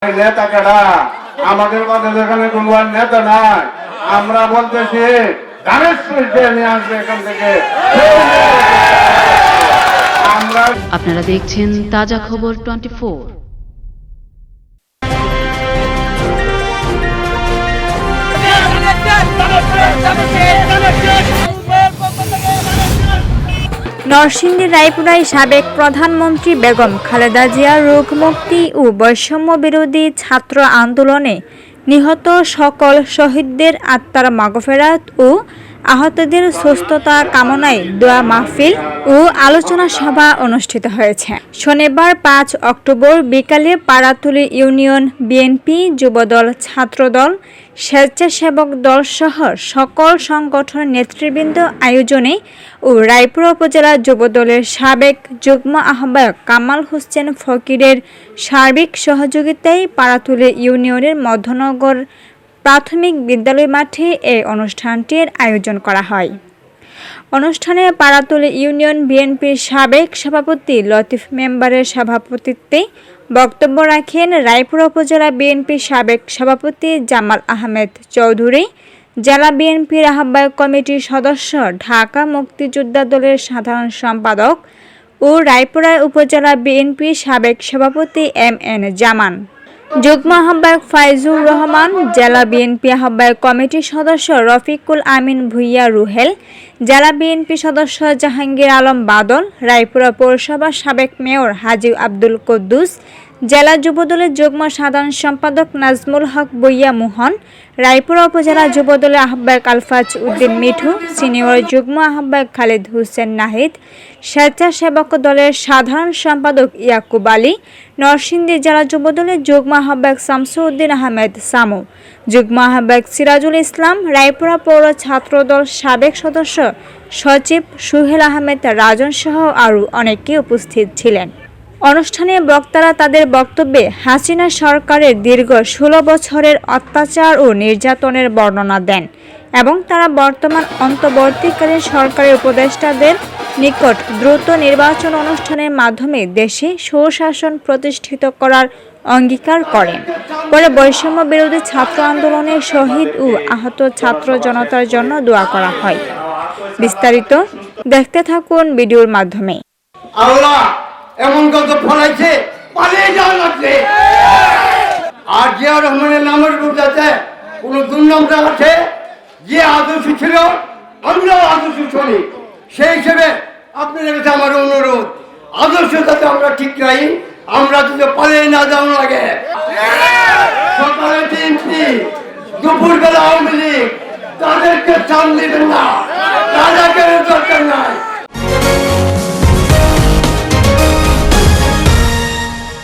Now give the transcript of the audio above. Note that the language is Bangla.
নেতা কারা আমাদের মধ্যে যেখানে কোনো নেতা নাই, আমরা বলতেছি নিয়ে আসবে এখান থেকে। আপনারা দেখছেন তাজা খবর 24। নরসিংদীর রায়পুরায় সাবেক প্রধানমন্ত্রী বেগম খালেদা জিয়ার রোগমুক্তি ও বৈষম্য বিরোধী ছাত্র আন্দোলনে নিহত সকল শহীদদের আত্মার মাগফেরাত ও আহতদের সুস্থতা কামনায় দোয়া মাহফিল ও আলোচনা সভা অনুষ্ঠিত হয়েছে। শনিবার 5 অক্টোবর বিকালে পাড়াতুলি ইউনিয়ন বিএনপি, যুবদল, ছাত্রদল, স্বেচ্ছাসেবক দল সহ সকল সংগঠন নেতৃবৃন্দ আয়োজনে ও রায়পুরা উপজেলা যুবদলের সাবেক যুগ্ম আহ্বায়ক কামাল হোসেন ফকিরের সার্বিক সহযোগিতায় পাড়াতুলি ইউনিয়নের মধ্যনগর প্রাথমিক বিদ্যালয় মাঠে এই অনুষ্ঠানটির আয়োজন করা হয়। অনুষ্ঠানে পাড়াতুলি ইউনিয়ন বিএনপির সাবেক সভাপতি লতিফ মেম্বারের সভাপতিত্বে বক্তব্য রাখেন রায়পুরা উপজেলা বিএনপির সাবেক সভাপতি জামাল আহমেদ চৌধুরী, জেলা বিএনপির আহ্বায়ক কমিটির সদস্য, ঢাকা মুক্তিযোদ্ধা দলের সাধারণ সম্পাদক ও রায়পুরা উপজেলা বিএনপির সাবেক সভাপতি এম.এন. জামান, যুগ্ম আহ্বায়ক ফাইজুর রহমান, জেলা বিএনপি আহ্বায়ক কমিটির সদস্য রফিকুল আমিন ভুইয়া রুহেল, জেলা বিএনপি সদস্য জাহাঙ্গীর আলম বাদল, রায়পুরা পৌরসভার সাবেক মেয়র হাজী আব্দুল কুদ্দুস, জেলা যুবদলের যুগ্ম সাধারণ সম্পাদক নাজমুল হক বইয়া মোহন, রায়পুরা উপজেলা যুবদলের আহ্বায়ক আলফাজ উদ্দিন মিঠু, সিনিয়র যুগ্ম আহ্বায়ক খালিদ হোসেন নাহিদ, স্বেচ্ছাসেবক দলের সাধারণ সম্পাদক ইয়াকুব আলী, নরসিংদী জেলা যুবদলের যুগ্ম আহ্বায়ক শামসুদ্দিন আহমেদ সামু, যুগ্ম আহ্বায়ক সিরাজুল ইসলাম, রায়পুরা পৌর ছাত্রদল সাবেক সদস্য সচিব সুহেল আহমেদ রাজন সহ আরও অনেকে উপস্থিত ছিলেন। অনুষ্ঠানে বক্তারা তাদের বক্তব্যে হাসিনা সরকারের দীর্ঘ 16 বছরের অত্যাচার ও নির্যাতনের বর্ণনা দেন এবং তারা বর্তমান অন্তর্বর্তীকালীন সরকারের উপদেষ্টাদের নিকট দ্রুত নির্বাচন অনুষ্ঠানের মাধ্যমে দেশে সুশাসন প্রতিষ্ঠিত করার অঙ্গীকার করেন। পরে বৈষম্য বিরোধী ছাত্র আন্দোলনে শহীদ ও আহত ছাত্র জনতার জন্য দোয়া করা হয়। বিস্তারিত দেখতে থাকুন ভিডিওর মাধ্যমে। আল্লাহ এমন কত ফলাইছে, পালিয়ে যাওয়া লাগছে। আর জিয়া রহমানের নামের বুঝাতে কোন দুর্নামটা আছে, যে আদর্শ ছিল আমরাও আদর্শ চলি। সেই হিসেবে আপনাদের কাছে আমার অনুরোধ, আদর্শ যাতে আমরা ঠিক রাখি, আমরা যদি পালিয়ে না যাওয়া লাগে। সকালে বিএনপি, দুপুরবেলা আওয়ামী লীগ, তাদেরকে চান দিবেন না।